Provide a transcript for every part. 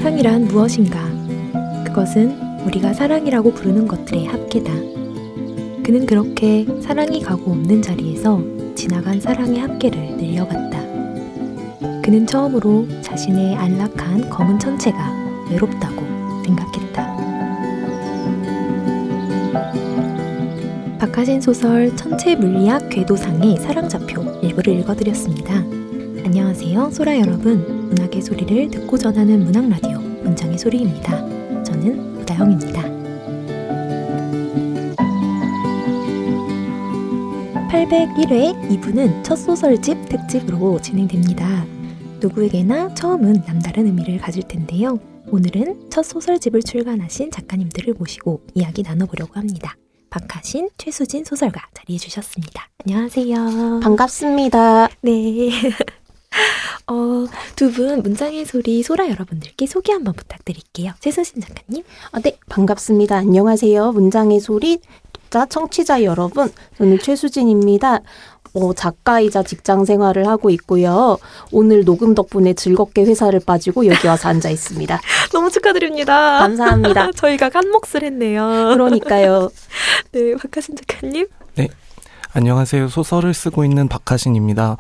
사랑이란 무엇인가? 그것은 우리가 사랑이라고 부르는 것들의 합계다. 그는 그렇게 사랑이 가고 없는 자리에서 지나간 사랑의 합계를 늘려갔다. 그는 처음으로 자신의 안락한 검은 천체가 외롭다고 생각했다. 박하신 소설 천체 물리학 궤도상의 사랑좌표 일부를 읽어드렸습니다. 안녕하세요, 소라 여러분. 문학의 소리를 듣고 전하는 문학라디오 문장의 소리입니다. 저는 우다영입니다. 801회 2부는 첫 소설집 특집으로 진행됩니다. 누구에게나 처음은 남다른 의미를 가질 텐데요. 오늘은 첫 소설집을 출간하신 작가님들을 모시고 이야기 나눠보려고 합니다. 박하신, 최수진 소설가 자리해 주셨습니다. 안녕하세요. 반갑습니다. 네. 두 분 문장의 소리 소라 여러분들께 소개 한번 부탁드릴게요. 최수진 작가님. 네, 반갑습니다. 안녕하세요. 문장의 소리 독자, 청취자 여러분. 저는 최수진입니다. 작가이자 직장 생활을 하고 있고요. 오늘 녹음 덕분에 즐겁게 회사를 빠지고 여기 와서 앉아 있습니다. 너무 축하드립니다. 감사합니다. 저희가 한 몫을 했네요. 그러니까요. 네, 박하신 작가님. 네, 안녕하세요. 소설을 쓰고 있는 박하신입니다.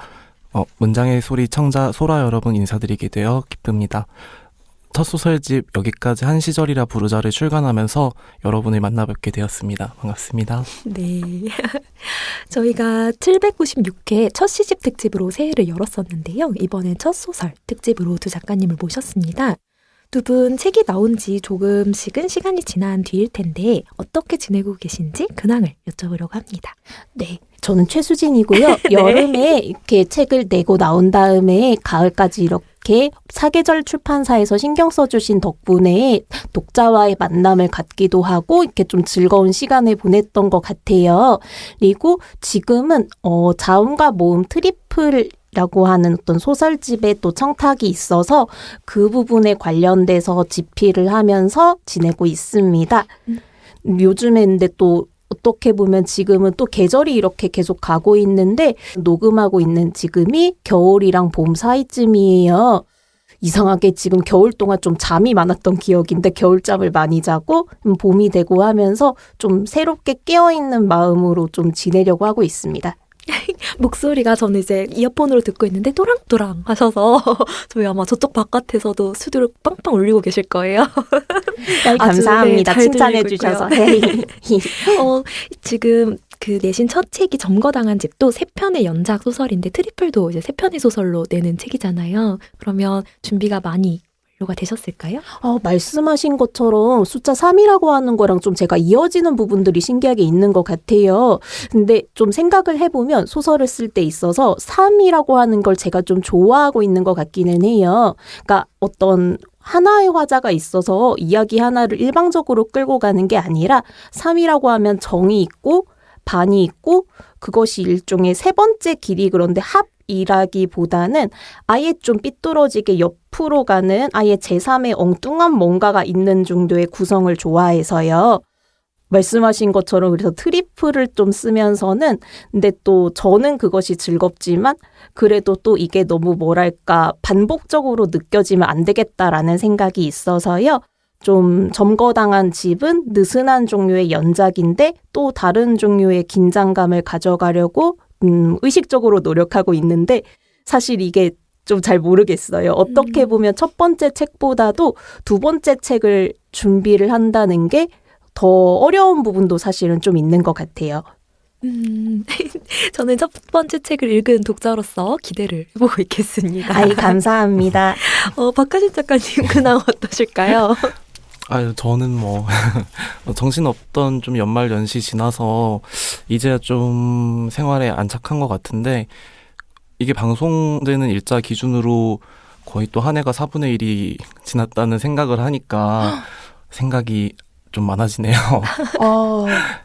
문장의 소리 청자 소라 여러분 인사드리게 되어 기쁩니다. 첫 소설집 여기까지 한 시절이라 부르자를 출간하면서 여러분을 만나뵙게 되었습니다. 반갑습니다. 네. 저희가 796회 첫 시집 특집으로 새해를 열었었는데요. 이번엔 첫 소설 특집으로 두 작가님을 모셨습니다. 두 분 책이 나온 지 조금씩은 시간이 지난 뒤일 텐데 어떻게 지내고 계신지 근황을 여쭤보려고 합니다. 네. 저는 최수진이고요. 네. 여름에 이렇게 책을 내고 나온 다음에 가을까지 이렇게 사계절 출판사에서 신경 써주신 덕분에 독자와의 만남을 갖기도 하고 이렇게 좀 즐거운 시간을 보냈던 것 같아요. 그리고 지금은 자음과 모음 트리플 라고 하는 어떤 소설집에 또 청탁이 있어서 그 부분에 관련돼서 집필을 하면서 지내고 있습니다. 요즘에 근데 또 어떻게 보면 지금은 또 계절이 이렇게 계속 가고 있는데 녹음하고 있는 지금이 겨울이랑 봄 사이쯤이에요. 이상하게 지금 겨울 동안 좀 잠이 많았던 기억인데 겨울잠을 많이 자고 봄이 되고 하면서 좀 새롭게 깨어있는 마음으로 좀 지내려고 하고 있습니다. 목소리가 저는 이제 이어폰으로 듣고 있는데 또랑또랑 하셔서 저희 아마 저쪽 바깥에서도 스튜디오를 빵빵 울리고 계실 거예요. 네, 감사합니다. 네, 칭찬해 주셔서. 지금 그 내신 첫 책이 점거당한 집도 3편의 연작 소설인데 트리플도 이제 3편의 소설로 내는 책이잖아요. 그러면 준비가 많이 가 되셨을까요? 말씀하신 것처럼 숫자 3이라고 하는 거랑 좀 제가 이어지는 부분들이 신기하게 있는 것 같아요. 근데 좀 생각을 해보면 소설을 쓸 때 있어서 3이라고 하는 걸 제가 좀 좋아하고 있는 것 같기는 해요. 그러니까 어떤 하나의 화자가 있어서 이야기 하나를 일방적으로 끌고 가는 게 아니라 3이라고 하면 정이 있고 반이 있고 그것이 일종의 세 번째 길이 그런데 합이라기보다는 아예 좀 삐뚤어지게 옆으로 가는 아예 제3의 엉뚱한 뭔가가 있는 정도의 구성을 좋아해서요. 말씀하신 것처럼 그래서 트리플을 좀 쓰면서는 근데 또 저는 그것이 즐겁지만 그래도 또 이게 너무 뭐랄까 반복적으로 느껴지면 안 되겠다라는 생각이 있어서요. 좀 점거당한 집은 느슨한 종류의 연작인데 또 다른 종류의 긴장감을 가져가려고 의식적으로 노력하고 있는데 사실 이게 좀 잘 모르겠어요. 어떻게 보면 첫 번째 책보다도 두 번째 책을 준비를 한다는 게 더 어려운 부분도 사실은 좀 있는 것 같아요. 저는 첫 번째 책을 읽은 독자로서 기대를 해보고 있겠습니다. 감사합니다. 박하신 작가님 근황 어떠실까요? 저는 정신없던 좀 연말 연시 지나서 이제야 좀 생활에 안착한 것 같은데 이게 방송되는 일자 기준으로 거의 또 한 해가 4분의 1이 지났다는 생각을 하니까 생각이 좀 많아지네요.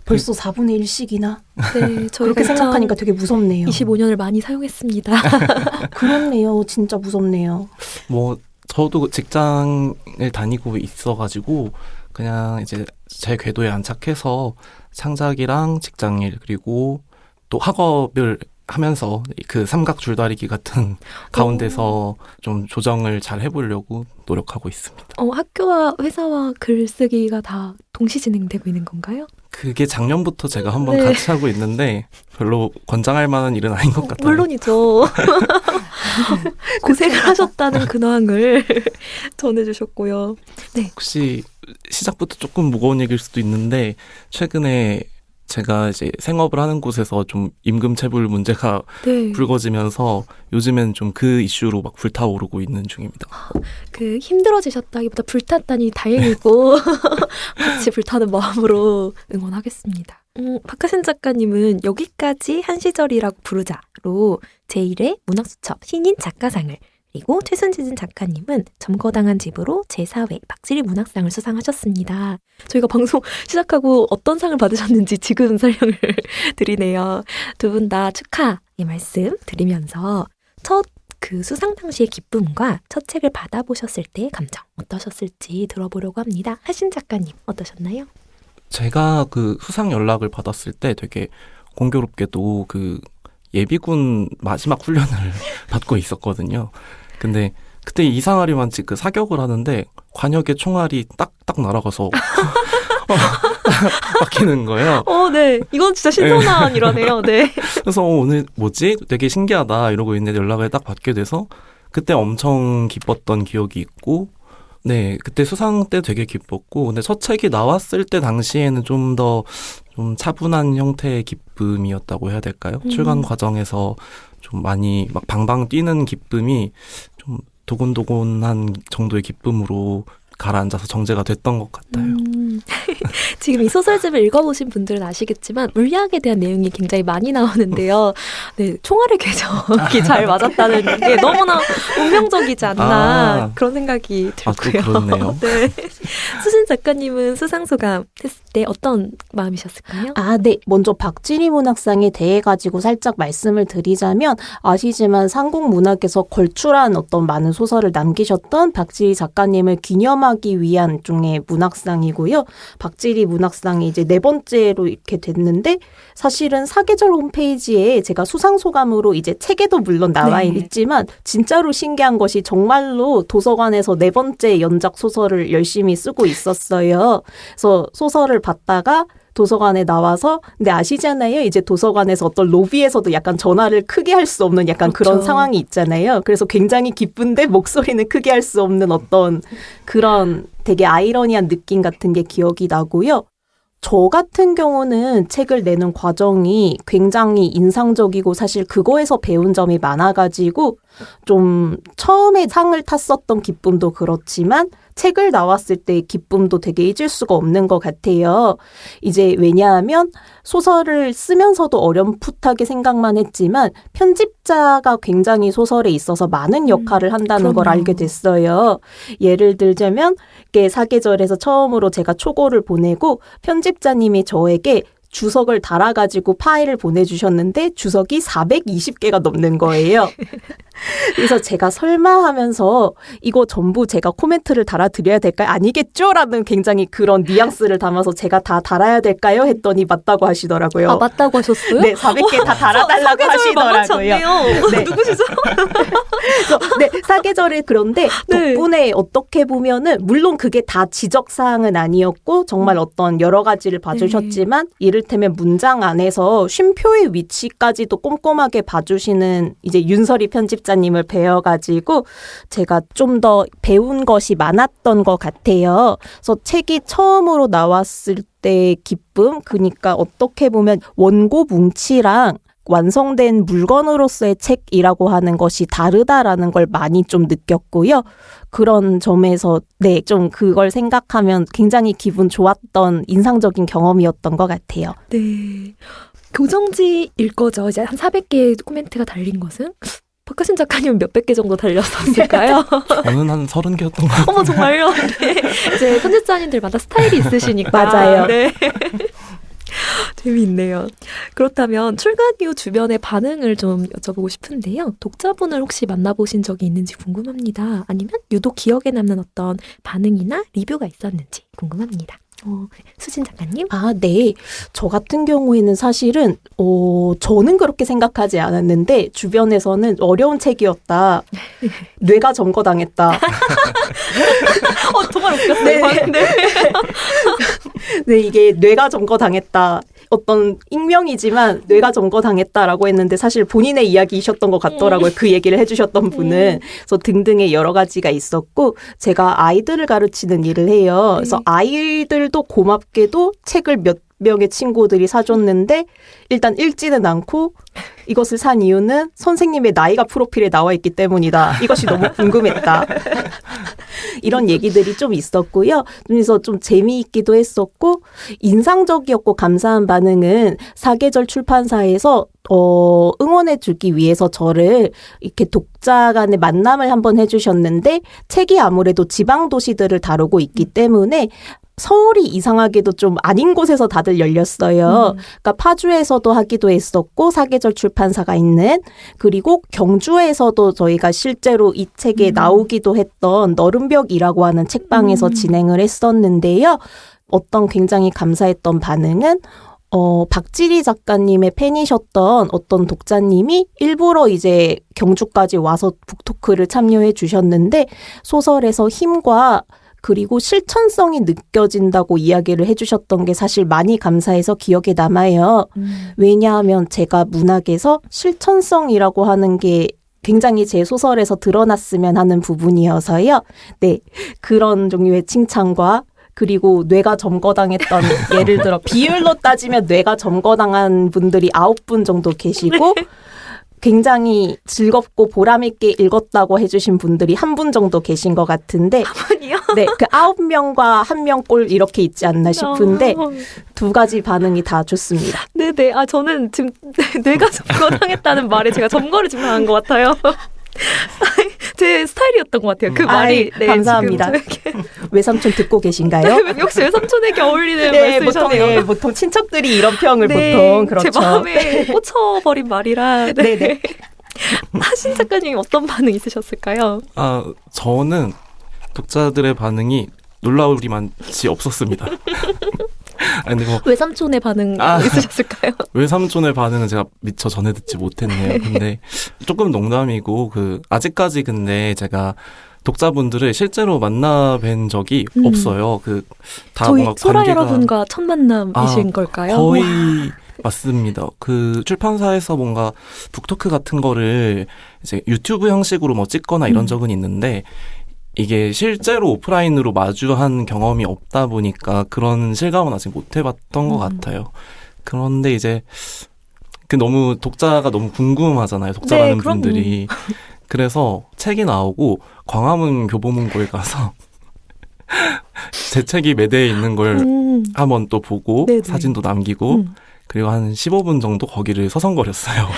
벌써 4분의 1씩이나? 네, 그렇게 생각하니까 되게 무섭네요. 25년을 많이 사용했습니다. 그렇네요. 진짜 무섭네요. 저도 직장을 다니고 있어가지고 그냥 이제 제 궤도에 안착해서 창작이랑 직장일 그리고 또 학업을 하면서 그 삼각 줄다리기 같은 가운데서 좀 조정을 잘 해보려고 노력하고 있습니다. 학교와 회사와 글쓰기가 다 동시 진행되고 있는 건가요? 그게 작년부터 제가 한번 네. 같이 하고 있는데 별로 권장할 만한 일은 아닌 것 같아요. 물론이죠. 고생을 하셨다는 근황을 전해주셨고요. 네. 혹시 시작부터 조금 무거운 얘기일 수도 있는데 최근에 제가 이제 생업을 하는 곳에서 좀 임금체불 문제가 네. 불거지면서 요즘엔 좀 그 이슈로 막 불타오르고 있는 중입니다. 그 힘들어지셨다기보다 불탔다니 다행이고 같이 불타는 마음으로 응원하겠습니다. 박하신 작가님은 여기까지 한 시절이라고 부르자로 제1회 문학수첩 신인 작가상을, 그리고 최순진 작가님은 점거당한 집으로 제4회 박지리 문학상을 수상하셨습니다. 저희가 방송 시작하고 어떤 상을 받으셨는지 지금 설명을 드리네요. 두 분 다 축하의 말씀 드리면서 첫 그 수상 당시의 기쁨과 첫 책을 받아보셨을 때의 감정 어떠셨을지 들어보려고 합니다. 하신 작가님 어떠셨나요? 제가 그 수상 연락을 받았을 때 되게 공교롭게도 그 예비군 마지막 훈련을 받고 있었거든요. 근데 그때 이상하리만치 그 사격을 하는데 관역의 총알이 딱딱 날아가서 막히는 거예요. 네. 이건 진짜 신선한 일화네요. 네. 그래서 오늘 뭐지? 되게 신기하다 이러고 있는데 연락을 딱 받게 돼서 그때 엄청 기뻤던 기억이 있고, 네, 그때 수상 때 되게 기뻤고, 근데 첫 책이 나왔을 때 당시에는 좀 더 좀 차분한 형태의 기쁨이었다고 해야 될까요? 출간 과정에서 좀 많이 막 방방 뛰는 기쁨이 좀 도곤도곤한 정도의 기쁨으로 가라앉아서 정제가 됐던 것 같아요. 지금 이 소설집을 읽어보신 분들은 아시겠지만 물리학에 대한 내용이 굉장히 많이 나오는데요. 네, 총알의 궤적이 잘 맞았다는 게 너무나 운명적이지 않나 그런 생각이 들고요. 그렇네요. 네. 수진 작가님은 수상 소감 했을 때 어떤 마음이셨을까요? 네. 먼저 박지리 문학상에 대해 가지고 살짝 말씀을 드리자면 아시지만 상공문학에서 걸출한 어떤 많은 소설을 남기셨던 박지리 작가님을 기념하기 위한 종의 문학상이고요. 박지리 문학상이 이제 4번째로 이렇게 됐는데 사실은 사계절 홈페이지에 제가 수상 소감으로 이제 책에도 물론 나와 네. 있지만 진짜로 신기한 것이 정말로 도서관에서 4번째 연작 소설을 열심히 쓰고 있었어요. 그래서 소설을 받다가 도서관에 나와서 근데 아시잖아요. 이제 도서관에서 어떤 로비에서도 약간 전화를 크게 할 수 없는 약간 그런 그렇죠. 상황이 있잖아요. 그래서 굉장히 기쁜데 목소리는 크게 할 수 없는 어떤 그런 되게 아이러니한 느낌 같은 게 기억이 나고요. 저 같은 경우는 책을 내는 과정이 굉장히 인상적이고 사실 그거에서 배운 점이 많아가지고 좀 처음에 상을 탔었던 기쁨도 그렇지만 책을 나왔을 때의 기쁨도 되게 잊을 수가 없는 것 같아요. 이제 왜냐하면 소설을 쓰면서도 어렴풋하게 생각만 했지만 편집자가 굉장히 소설에 있어서 많은 역할을 한다는 걸 그럼요. 알게 됐어요. 예를 들자면 이게 사계절에서 처음으로 제가 초고를 보내고 편집자님이 저에게 주석을 달아가지고 파일을 보내주셨는데 주석이 420개가 넘는 거예요. 그래서 제가 설마 하면서 이거 전부 제가 코멘트를 달아드려야 될까요? 아니겠죠? 라는 굉장히 그런 뉘앙스를 담아서 제가 다 달아야 될까요? 했더니 맞다고 하시더라고요. 맞다고 하셨어요? 네, 400개 다 달아달라고 하시더라고요. 네. 누구시죠? 그래서 네, 사계절에 그런데 네. 덕분에 어떻게 보면은 물론 그게 다 지적사항은 아니었고 정말 어떤 여러 가지를 봐주셨지만 이를테면 문장 안에서 쉼표의 위치까지도 꼼꼼하게 봐주시는 이제 윤설이 편집자님을 뵈어가지고 제가 좀 더 배운 것이 많았던 것 같아요. 그래서 책이 처음으로 나왔을 때의 기쁨, 그러니까 어떻게 보면 원고 뭉치랑 완성된 물건으로서의 책이라고 하는 것이 다르다라는 걸 많이 좀 느꼈고요. 그런 점에서 네, 좀 그걸 생각하면 굉장히 기분 좋았던 인상적인 경험이었던 것 같아요. 네. 교정지일 거죠. 이제 한 400개의 코멘트가 달린 것은? 박하신 작가님은 몇백 개 정도 달렸었을까요? 저는 한 30개였던 것 같아요. 어머, 정말요? 네. 이제 편집자님들마다 스타일이 있으시니까. 맞아요. 네. 재미있네요. 그렇다면 출간 이후 주변의 반응을 좀 여쭤보고 싶은데요. 독자분을 혹시 만나보신 적이 있는지 궁금합니다. 아니면 유독 기억에 남는 어떤 반응이나 리뷰가 있었는지 궁금합니다. 수진 작가님? 아, 네. 저 같은 경우에는 사실은 저는 그렇게 생각하지 않았는데 주변에서는 어려운 책이었다. 뇌가 점거당했다. 정말 웃겼어요. 네. 방금. 네, 이게 뇌가 점거당했다. 어떤 익명이지만 뇌가 점거당했다라고 했는데 사실 본인의 이야기이셨던 것 같더라고요. 그 얘기를 해주셨던 분은. 그래서 등등의 여러 가지가 있었고 제가 아이들을 가르치는 일을 해요. 그래서 아이들도 고맙게도 책을 몇 명의 친구들이 사줬는데 일단 읽지는 않고 이것을 산 이유는 선생님의 나이가 프로필에 나와 있기 때문이다. 이것이 너무 궁금했다. 이런 얘기들이 좀 있었고요. 그래서 좀 재미있기도 했었고 인상적이었고 감사한 반응은 사계절 출판사에서 응원해 주기 위해서 저를 이렇게 독자 간의 만남을 한번 해주셨는데 책이 아무래도 지방 도시들을 다루고 있기 때문에 서울이 이상하게도 좀 아닌 곳에서 다들 열렸어요. 그러니까 파주에서도 하기도 했었고 사계절 출판사가 있는 그리고 경주에서도 저희가 실제로 이 책에 나오기도 했던 너른벽이라고 하는 책방에서 진행을 했었는데요. 어떤 굉장히 감사했던 반응은 박지리 작가님의 팬이셨던 어떤 독자님이 일부러 이제 경주까지 와서 북토크를 참여해 주셨는데 소설에서 힘과 그리고 실천성이 느껴진다고 이야기를 해주셨던 게 사실 많이 감사해서 기억에 남아요. 왜냐하면 제가 문학에서 실천성이라고 하는 게 굉장히 제 소설에서 드러났으면 하는 부분이어서요. 네, 그런 종류의 칭찬과 그리고 뇌가 점거당했던 예를 들어 비율로 따지면 뇌가 점거당한 분들이 9분 정도 계시고 굉장히 즐겁고 보람있게 읽었다고 해주신 분들이 1분 정도 계신 것 같은데 한 분이요? 네, 그 9명과 1명 꼴 이렇게 있지 않나 싶은데 두 가지 반응이 다 좋습니다. 네네. 저는 지금 뇌가 점거당했다는 말에 제가 점거를 지금 당한 것 같아요. 제 스타일이었던 것 같아요. 그 말이. 네, 감사합니다. 외삼촌 듣고 계신가요? 역시 외삼촌에게 어울리는 네, 말씀이셨네요. 보통 친척들이 이런 평을 네, 보통 그렇죠. 제 마음에 꽂혀버린 말이라. 네. 네네. 하신 작가님이 어떤 반응 있으셨을까요? 저는 독자들의 반응이 놀라우리만치 없었습니다. 아니, 외삼촌의 반응 있으셨을까요? 외삼촌의 반응은 제가 미처 전해 듣지 못했네요. 근데 조금 농담이고 아직까지 근데 제가 독자분들을 실제로 만나 뵌 적이 없어요. 다 저희 뭔가 소라 관계가 여러분과 첫 만남이신 걸까요? 거의 맞습니다. 출판사에서 뭔가 북토크 같은 거를 이제 유튜브 형식으로 뭐 찍거나 이런 적은 있는데 이게 실제로 오프라인으로 마주한 경험이 없다 보니까 그런 실감은 아직 못 해봤던 것 같아요. 그런데 이제 너무 독자가 너무 궁금하잖아요. 독자 많은 분들이. 그래서 책이 나오고 광화문 교보문고에 가서 제 책이 매대에 있는 걸 한번 또 보고 네네. 사진도 남기고 그리고 한 15분 정도 거기를 서성거렸어요.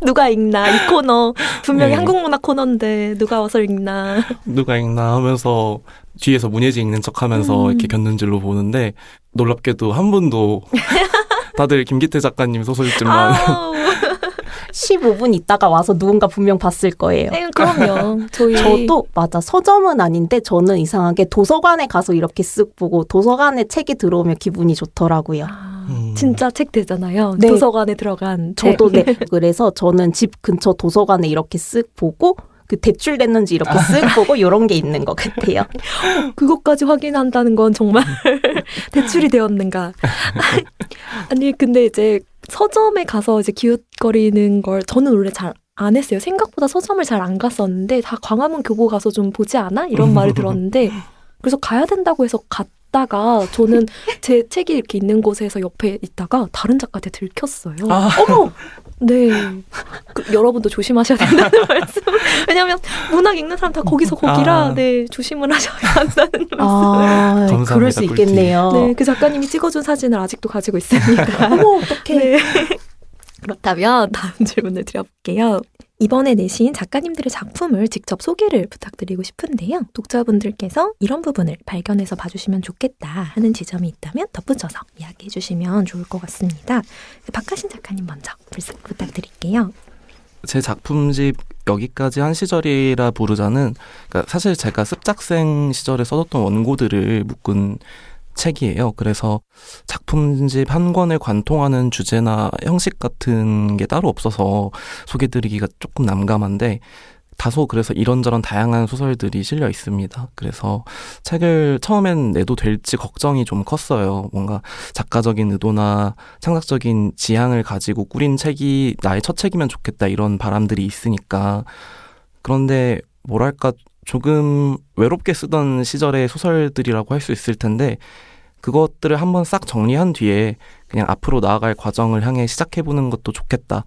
누가 읽나 이 코너 분명히 네. 한국문화 코너인데 누가 와서 읽나. 누가 읽나 하면서 뒤에서 문예지 읽는 척하면서 이렇게 곁눈질로 보는데 놀랍게도 한 분도 다들 김기태 작가님 소설집만 15분 있다가 와서 누군가 분명 봤을 거예요. 네, 그럼요. 저도 맞아. 서점은 아닌데 저는 이상하게 도서관에 가서 이렇게 쓱 보고 도서관에 책이 들어오면 기분이 좋더라고요. 진짜 책 되잖아요. 네. 도서관에 들어간 저도 책. 네. 그래서 저는 집 근처 도서관에 이렇게 쓱 보고 대출됐는지 이렇게 쓱 보고 이런 게 있는 것 같아요. 그것까지 확인한다는 건 정말 대출이 되었는가. 아니 근데 이제 서점에 가서 이제 기웃거리는 걸 저는 원래 잘 안 했어요. 생각보다 서점을 잘 안 갔었는데 다 광화문 교보 가서 좀 보지 않아? 이런 말을 들었는데 그래서 가야 된다고 해서 갔다가 저는 제 책이 이렇게 있는 곳에서 옆에 있다가 다른 작가한테 들켰어요. 어머! 네. 여러분도 조심하셔야 된다는 말씀. 왜냐하면 문학 읽는 사람 다 거기서 거기라 네, 조심을 하셔야 한다는 말씀. 그럴 수 있겠네요. 네, 그 작가님이 찍어준 사진을 아직도 가지고 있습니다. 어머, 어떡해. 네. 그렇다면 다음 질문을 드려볼게요. 이번에 내신 작가님들의 작품을 직접 소개를 부탁드리고 싶은데요. 독자분들께서 이런 부분을 발견해서 봐주시면 좋겠다 하는 지점이 있다면 덧붙여서 이야기해 주시면 좋을 것 같습니다. 박하신 작가님 먼저 부탁드릴게요. 제 작품집 여기까지 한 시절이라 부르자는 그러니까 사실 제가 습작생 시절에 써뒀던 원고들을 묶은 책이에요. 그래서 작품집 한 권을 관통하는 주제나 형식 같은 게 따로 없어서 소개드리기가 조금 난감한데 다소 그래서 이런저런 다양한 소설들이 실려 있습니다. 그래서 책을 처음엔 내도 될지 걱정이 좀 컸어요. 뭔가 작가적인 의도나 창작적인 지향을 가지고 꾸린 책이 나의 첫 책이면 좋겠다 이런 바람들이 있으니까. 그런데 뭐랄까 조금 외롭게 쓰던 시절의 소설들이라고 할 수 있을 텐데 그것들을 한번 싹 정리한 뒤에 그냥 앞으로 나아갈 과정을 향해 시작해보는 것도 좋겠다.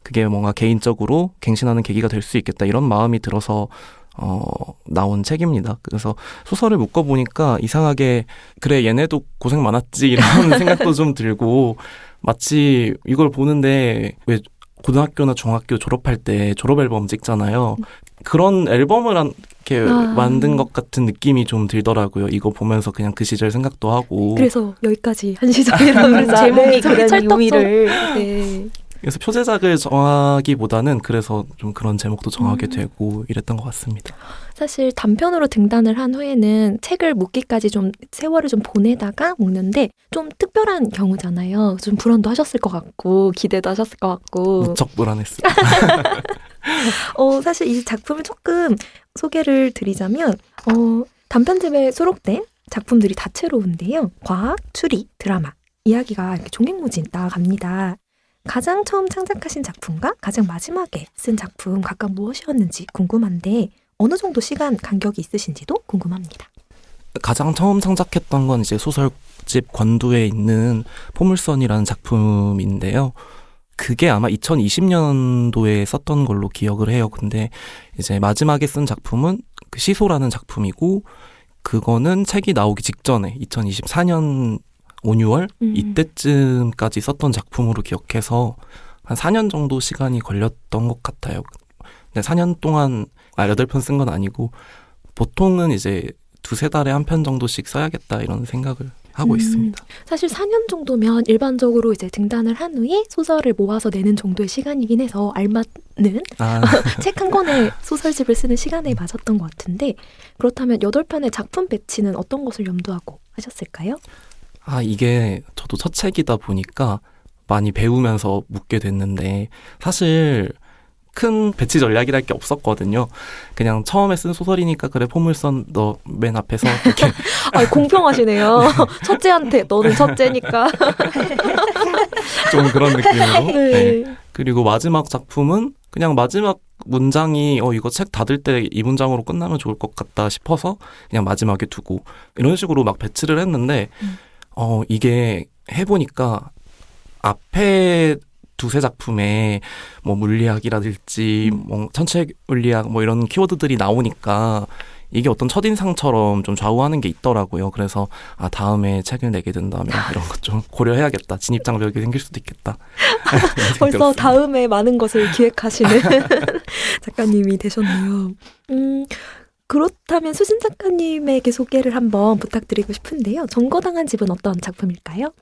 그게 뭔가 개인적으로 갱신하는 계기가 될 수 있겠다. 이런 마음이 들어서 나온 책입니다. 그래서 소설을 묶어보니까 이상하게 그래 얘네도 고생 많았지 이런 생각도 좀 들고 마치 이걸 보는데 왜 고등학교나 중학교 졸업할 때 졸업 앨범 찍잖아요. 그런 앨범을 이렇게 만든 것 같은 느낌이 좀 들더라고요. 이거 보면서 그냥 그 시절 생각도 하고. 그래서 여기까지 한 시절이라는 제목이 저기 그런 찰떡 의미를. 네. 그래서 표제작을 정하기보다는 그래서 좀 그런 제목도 정하게 되고 이랬던 것 같습니다. 사실 단편으로 등단을 한 후에는 책을 묶기까지 좀 세월을 좀 보내다가 묶는데 좀 특별한 경우잖아요. 좀 불안도 하셨을 것 같고 기대도 하셨을 것 같고. 무척 불안했어요. 사실 이 작품을 조금 소개를 드리자면 단편집에 수록된 작품들이 다채로운데요. 과학, 추리, 드라마, 이야기가 이렇게 종횡무진 나아갑니다. 가장 처음 창작하신 작품과 가장 마지막에 쓴 작품 각각 무엇이었는지 궁금한데 어느 정도 시간 간격이 있으신지도 궁금합니다. 가장 처음 창작했던 건 이제 소설집 권두에 있는 포물선이라는 작품인데요. 그게 아마 2020년도에 썼던 걸로 기억을 해요. 근데 이제 마지막에 쓴 작품은 그 시소라는 작품이고 그거는 책이 나오기 직전에 2024년 5, 6월 이때쯤까지 썼던 작품으로 기억해서 한 4년 정도 시간이 걸렸던 것 같아요. 근데 4년 동안 8편 쓴 건 아니고 보통은 이제 2-3달에 한 편 정도씩 써야겠다 이런 생각을 하고 있습니다. 사실 4년 정도면 일반적으로 이제 등단을 한 후에 소설을 모아서 내는 정도의 시간이긴 해서 알맞는 책 한 권의 소설집을 쓰는 시간에 맞았던 것 같은데 그렇다면 8편의 작품 배치는 어떤 것을 염두하고 하셨을까요? 이게 저도 첫 책이다 보니까 많이 배우면서 묻게 됐는데 사실 큰 배치 전략이랄 게 없었거든요. 그냥 처음에 쓴 소설이니까 그래 포물선 너 맨 앞에서 이렇게 공평하시네요. 첫째한테 너는 첫째니까. 좀 그런 느낌으로. 네. 그리고 마지막 작품은 그냥 마지막 문장이 이거 책 닫을 때 이 문장으로 끝나면 좋을 것 같다 싶어서 그냥 마지막에 두고 이런 식으로 막 배치를 했는데 이게 해보니까 앞에 2-3 작품에 뭐 물리학이라든지 뭐 천체 물리학 뭐 이런 키워드들이 나오니까 이게 어떤 첫인상처럼 좀 좌우하는 게 있더라고요. 그래서 다음에 책을 내게 된다면 이런 것 좀 고려해야겠다. 진입장벽이 생길 수도 있겠다. 벌써 다음에 많은 것을 기획하시는 작가님이 되셨네요. 그렇다면 수진 작가님에게 소개를 한번 부탁드리고 싶은데요. 점거당한 집은 어떤 작품일까요?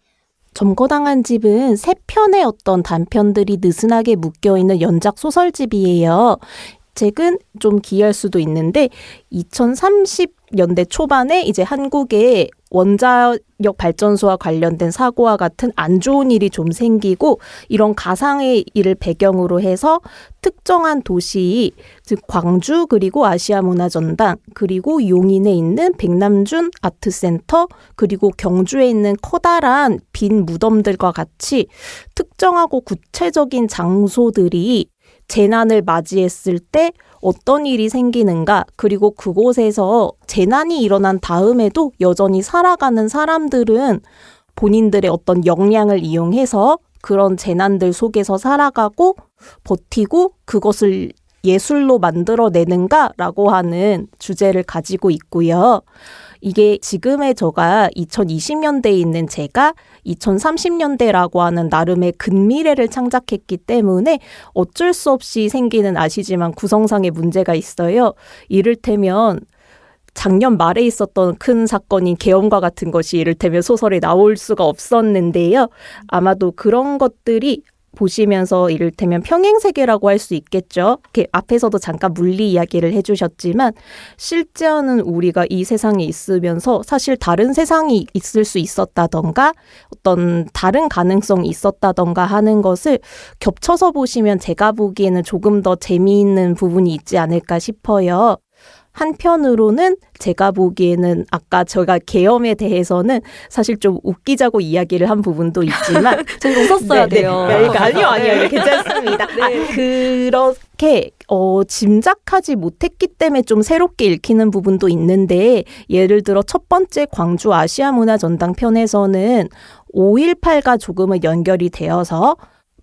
점거당한 집은 3편의 어떤 단편들이 느슨하게 묶여있는 연작 소설집이에요. 책은 좀 기이할 수도 있는데 2030년대 초반에 이제 한국에 원자력 발전소와 관련된 사고와 같은 안 좋은 일이 좀 생기고 이런 가상의 일을 배경으로 해서 특정한 도시, 즉 광주 그리고 아시아문화전당 그리고 용인에 있는 백남준 아트센터 그리고 경주에 있는 커다란 빈 무덤들과 같이 특정하고 구체적인 장소들이 재난을 맞이했을 때 어떤 일이 생기는가 그리고 그곳에서 재난이 일어난 다음에도 여전히 살아가는 사람들은 본인들의 어떤 역량을 이용해서 그런 재난들 속에서 살아가고 버티고 그것을 예술로 만들어내는가라고 하는 주제를 가지고 있고요. 이게 지금의 저가 2020년대에 있는 제가 2030년대라고 하는 나름의 근미래를 창작했기 때문에 어쩔 수 없이 생기는 아시지만 구성상의 문제가 있어요. 이를테면 작년 말에 있었던 큰 사건인 계엄과 같은 것이 이를테면 소설에 나올 수가 없었는데요. 아마도 그런 것들이 보시면서 이를테면 평행세계라고 할 수 있겠죠. 이렇게 앞에서도 잠깐 물리 이야기를 해주셨지만 실제는 우리가 이 세상에 있으면서 사실 다른 세상이 있을 수 있었다던가 어떤 다른 가능성이 있었다던가 하는 것을 겹쳐서 보시면 제가 보기에는 조금 더 재미있는 부분이 있지 않을까 싶어요. 한편으로는 제가 보기에는 아까 제가 계엄에 대해서는 사실 좀 웃기자고 이야기를 한 부분도 있지만 저희 웃었어야 돼요. 아니요. 괜찮습니다. 그렇게 짐작하지 못했기 때문에 좀 새롭게 읽히는 부분도 있는데 예를 들어 첫 번째 광주 아시아문화전당 편에서는 5.18과 조금은 연결이 되어서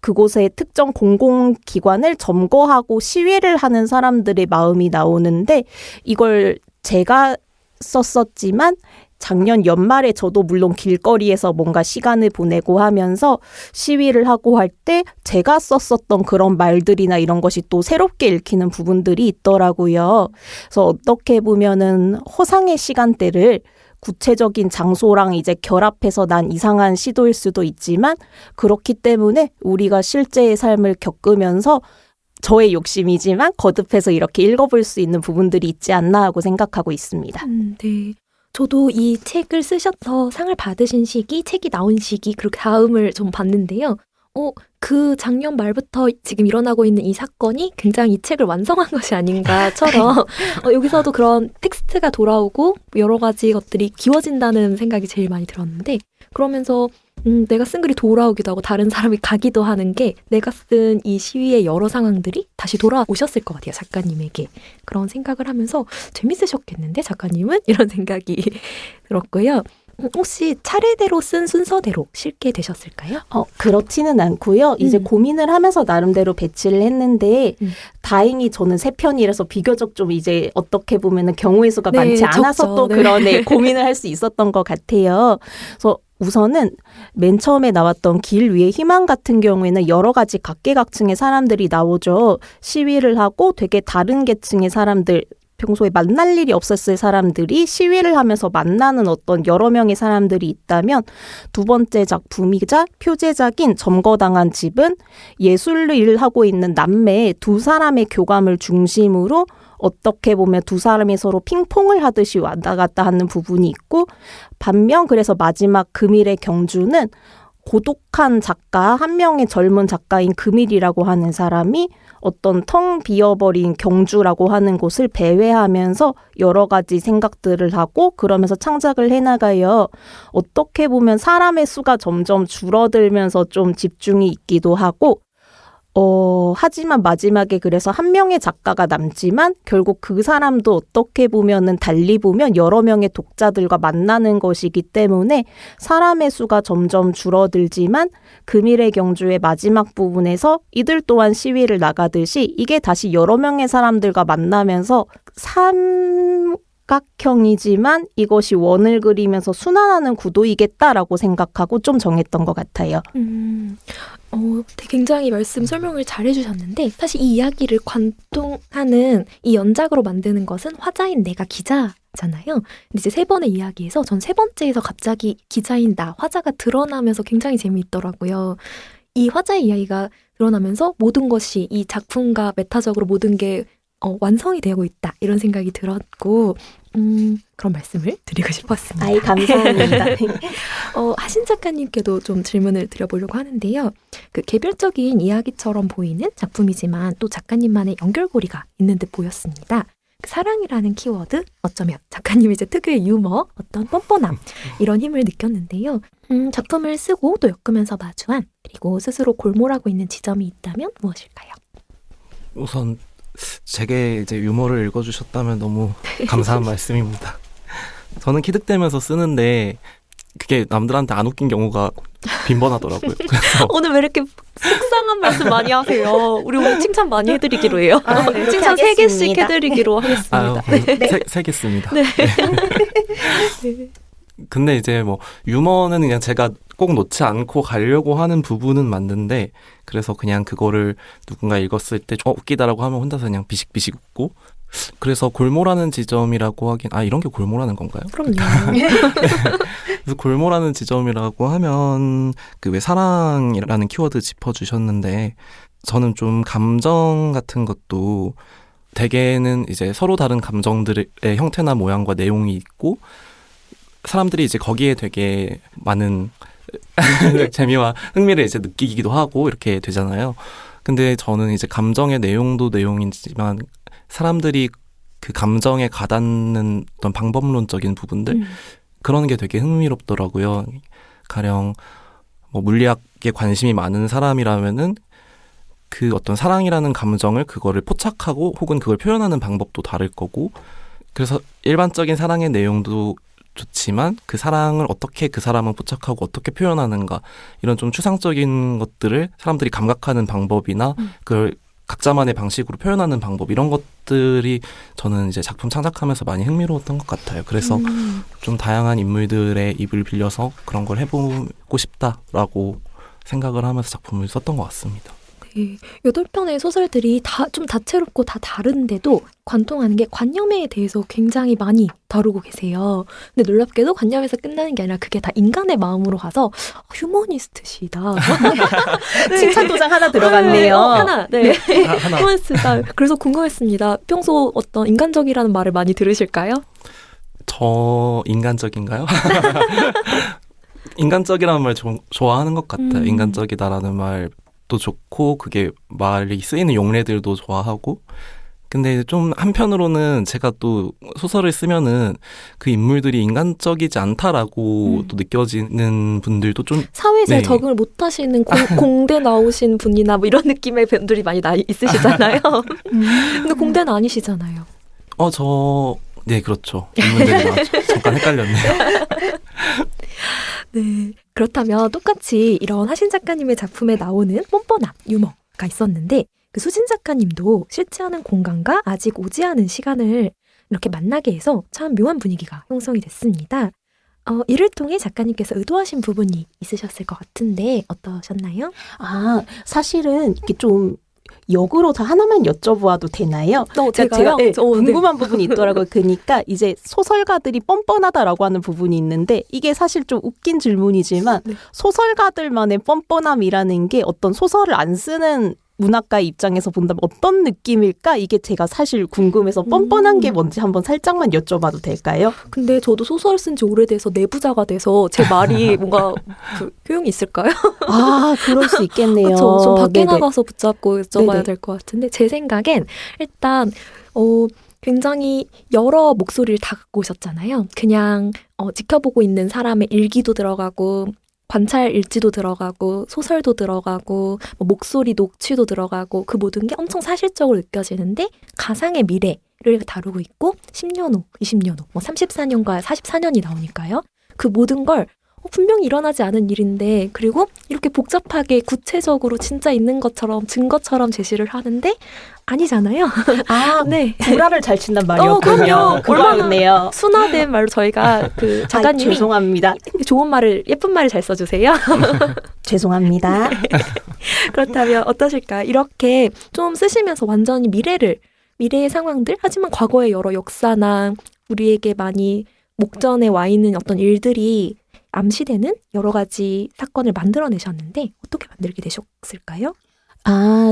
그곳의 특정 공공기관을 점거하고 시위를 하는 사람들의 마음이 나오는데 이걸 제가 썼었지만 작년 연말에 저도 물론 길거리에서 뭔가 시간을 보내고 하면서 시위를 하고 할 때 제가 썼었던 그런 말들이나 이런 것이 또 새롭게 읽히는 부분들이 있더라고요. 그래서 어떻게 보면은 허상의 시간대를 구체적인 장소랑 이제 결합해서 난 이상한 시도일 수도 있지만 그렇기 때문에 우리가 실제의 삶을 겪으면서 저의 욕심이지만 거듭해서 이렇게 읽어볼 수 있는 부분들이 있지 않나 하고 생각하고 있습니다. 네. 저도 이 책을 쓰셔서 상을 받으신 시기, 책이 나온 시기, 그리고 다음을 좀 봤는데요. 그 작년 말부터 지금 일어나고 있는 이 사건이 굉장히 이 책을 완성한 것이 아닌가처럼 여기서도 그런 텍스트가 돌아오고 여러 가지 것들이 기워진다는 생각이 제일 많이 들었는데 그러면서 내가 쓴 글이 돌아오기도 하고 다른 사람이 가기도 하는 게 내가 쓴 이 시위의 여러 상황들이 다시 돌아오셨을 것 같아요. 작가님에게. 그런 생각을 하면서 재밌으셨겠는데 작가님은? 이런 생각이 들었고요. 혹시 차례대로 쓴 순서대로 실게 되셨을까요? 그렇지는 않고요. 이제 고민을 하면서 나름대로 배치를 했는데 다행히 저는 3편이라서 비교적 좀 이제 어떻게 보면은 경우의 수가 많지 않아서 적죠. 또 그런 고민을 할 수 있었던 것 같아요. 그래서 우선은 맨 처음에 나왔던 길 위의 희망 같은 경우에는 여러 가지 각계각층의 사람들이 나오죠. 시위를 하고 되게 다른 계층의 사람들 평소에 만날 일이 없었을 사람들이 시위를 하면서 만나는 어떤 여러 명의 사람들이 있다면 두 번째 작품이자 표제작인 점거당한 집은 예술을 하고 있는 남매 두 사람의 교감을 중심으로 어떻게 보면 두 사람이 서로 핑퐁을 하듯이 왔다 갔다 하는 부분이 있고 반면 그래서 마지막 금일의 경주는 고독한 작가, 한 명의 젊은 작가인 금일이라고 하는 사람이 어떤 텅 비어버린 경주라고 하는 곳을 배회하면서 여러 가지 생각들을 하고 그러면서 창작을 해나가요. 어떻게 보면 사람의 수가 점점 줄어들면서 좀 집중이 있기도 하고 하지만 마지막에 그래서 한 명의 작가가 남지만 결국 그 사람도 어떻게 보면은 달리 보면 여러 명의 독자들과 만나는 것이기 때문에 사람의 수가 점점 줄어들지만 금일의 경주의 마지막 부분에서 이들 또한 시위를 나가듯이 이게 다시 여러 명의 사람들과 만나면서 삼각형이지만 이것이 원을 그리면서 순환하는 구도이겠다라고 생각하고 좀 정했던 것 같아요. 굉장히 말씀 설명을 잘 해주셨는데 사실 이 이야기를 관통하는 이 연작으로 만드는 것은 화자인 내가 기자잖아요. 근데 이제 세 번의 이야기에서 전 세 번째에서 갑자기 기자인 나, 화자가 드러나면서 굉장히 재미있더라고요. 이 화자의 이야기가 드러나면서 모든 것이 이 작품과 메타적으로 모든 게 완성이 되고 있다 이런 생각이 들었고 그런 말씀을 드리고 싶었습니다. 아이 감사합니다. 하신 작가님께도 좀 질문을 드려보려고 하는데요. 그 개별적인 이야기처럼 보이는 작품이지만 또 작가님만의 연결고리가 있는 듯 보였습니다. 그 사랑이라는 키워드, 어쩌면 작가님의 이제 특유의 유머, 어떤 뻔뻔함 이런 힘을 느꼈는데요. 작품을 쓰고 또 엮으면서 마주한 그리고 스스로 골몰하고 있는 지점이 있다면 무엇일까요? 우선 제게 이제 유머를 읽어주셨다면 너무 감사한 말씀입니다. 저는 키득대면서 쓰는데 그게 남들한테 안 웃긴 경우가 빈번하더라고요. 그래서 오늘 왜 이렇게 속상한 말씀 많이 하세요? 우리 오늘 칭찬 많이 해드리기로 해요. 네, 칭찬 하겠습니다. 3개씩 해드리기로 하겠습니다. 세겠습니다. 네. 근데 이제 뭐 유머는 그냥 제가 꼭 놓지 않고 가려고 하는 부분은 맞는데 그래서 그냥 그거를 누군가 읽었을 때 웃기다라고 하면 혼자서 그냥 비식비식 웃고 그래서 골몰하는 지점이라고 하긴, 이런 게 골몰하는 건가요? 그럼요. 그래서 골몰하는 지점이라고 하면 그 왜 사랑이라는 키워드 짚어주셨는데, 저는 좀 감정 같은 것도 대개는 이제 서로 다른 감정들의 형태나 모양과 내용이 있고, 사람들이 이제 거기에 되게 많은 재미와 흥미를 이제 느끼기도 하고 이렇게 되잖아요. 근데 저는 이제 감정의 내용도 내용이지만 사람들이 그 감정에 가닿는 어떤 방법론적인 부분들, 그런 게 되게 흥미롭더라고요. 가령 뭐 물리학에 관심이 많은 사람이라면은 그 어떤 사랑이라는 감정을 그거를 포착하고 혹은 그걸 표현하는 방법도 다를 거고, 그래서 일반적인 사랑의 내용도 좋지만 그 사랑을 어떻게 그 사람은 포착하고 어떻게 표현하는가, 이런 좀 추상적인 것들을 사람들이 감각하는 방법이나 그걸 각자만의 방식으로 표현하는 방법, 이런 것들이 저는 이제 작품 창작하면서 많이 흥미로웠던 것 같아요. 그래서 좀 다양한 인물들의 입을 빌려서 그런 걸 해보고 싶다라고 생각을 하면서 작품을 썼던 것 같습니다. 네, 8편의 소설들이 다 좀 다채롭고 다 다른데도 관통하는 게 관념에 대해서 굉장히 많이 다루고 계세요. 근데 놀랍게도 관념에서 끝나는 게 아니라 그게 다 인간의 마음으로 가서 휴머니스트시다. 칭찬 도장 하나 들어갔네요. 하나. 네. 하나. 휴머니스트다. 그래서 궁금했습니다. 평소 어떤 인간적이라는 말을 많이 들으실까요? 저 인간적인가요? 인간적이라는 말 좀 좋아하는 것 같아요. 인간적이다라는 말도 좋고, 그게 말이 쓰이는 용례들도 좋아하고. 근데 좀 한편으로는 제가 또 소설을 쓰면은 그 인물들이 인간적이지 않다라고 또 느껴지는 분들도 좀 사회에 잘 네. 적응을 못 하시는 공대 나오신 분이나 뭐 이런 느낌의 분들이 많이 있으시잖아요. 근데 공대는 아니시잖아요. 네, 그렇죠. 인물들이 잠깐 헷갈렸네요. 네. 그렇다면 똑같이 이런 하신 작가님의 작품에 나오는 뻔뻔함, 유머가 있었는데, 그 수진 작가님도 실제 하는 공간과 아직 오지 않은 시간을 이렇게 만나게 해서 참 묘한 분위기가 형성이 됐습니다. 이를 통해 작가님께서 의도하신 부분이 있으셨을 것 같은데 어떠셨나요? 사실은 이게 좀 역으로 다 하나만 여쭤보아도 되나요? 제가요? 네, 궁금한 부분이 있더라고요. 그러니까 이제 소설가들이 뻔뻔하다라고 하는 부분이 있는데, 이게 사실 좀 웃긴 질문이지만 소설가들만의 뻔뻔함이라는 게 어떤 소설을 안 쓰는 문학가의 입장에서 본다면 어떤 느낌일까? 이게 제가 사실 궁금해서 뻔뻔한 게 뭔지 한번 살짝만 여쭤봐도 될까요? 근데 저도 소설 쓴 지 오래돼서 내부자가 돼서 제 말이 뭔가 효용이 있을까요? 그럴 수 있겠네요. 좀 밖에 네네. 나가서 붙잡고 여쭤봐야 네네. 될 것 같은데, 제 생각엔 일단 굉장히 여러 목소리를 다 갖고 오셨잖아요. 그냥 지켜보고 있는 사람의 일기도 들어가고, 관찰 일지도 들어가고, 소설도 들어가고, 뭐 목소리 녹취도 들어가고, 그 모든 게 엄청 사실적으로 느껴지는데, 가상의 미래를 다루고 있고 10년 후, 20년 후, 뭐 34년과 44년이 나오니까요. 그 모든 걸 분명히 일어나지 않은 일인데, 그리고 이렇게 복잡하게 구체적으로 진짜 있는 것처럼 증거처럼 제시를 하는데 아니잖아요. 네. 구라를 잘 친단 말이었군요. 그럼요. 그거였네요. 순화된 말로 저희가 그 작가님이 죄송합니다. 좋은 말을, 예쁜 말을 잘 써주세요. 죄송합니다. 그렇다면 어떠실까요? 이렇게 좀 쓰시면서 완전히 미래의 상황들, 하지만 과거의 여러 역사나 우리에게 많이 목전에 와 있는 어떤 일들이 암시되는 여러 가지 사건을 만들어내셨는데 어떻게 만들게 되셨을까요?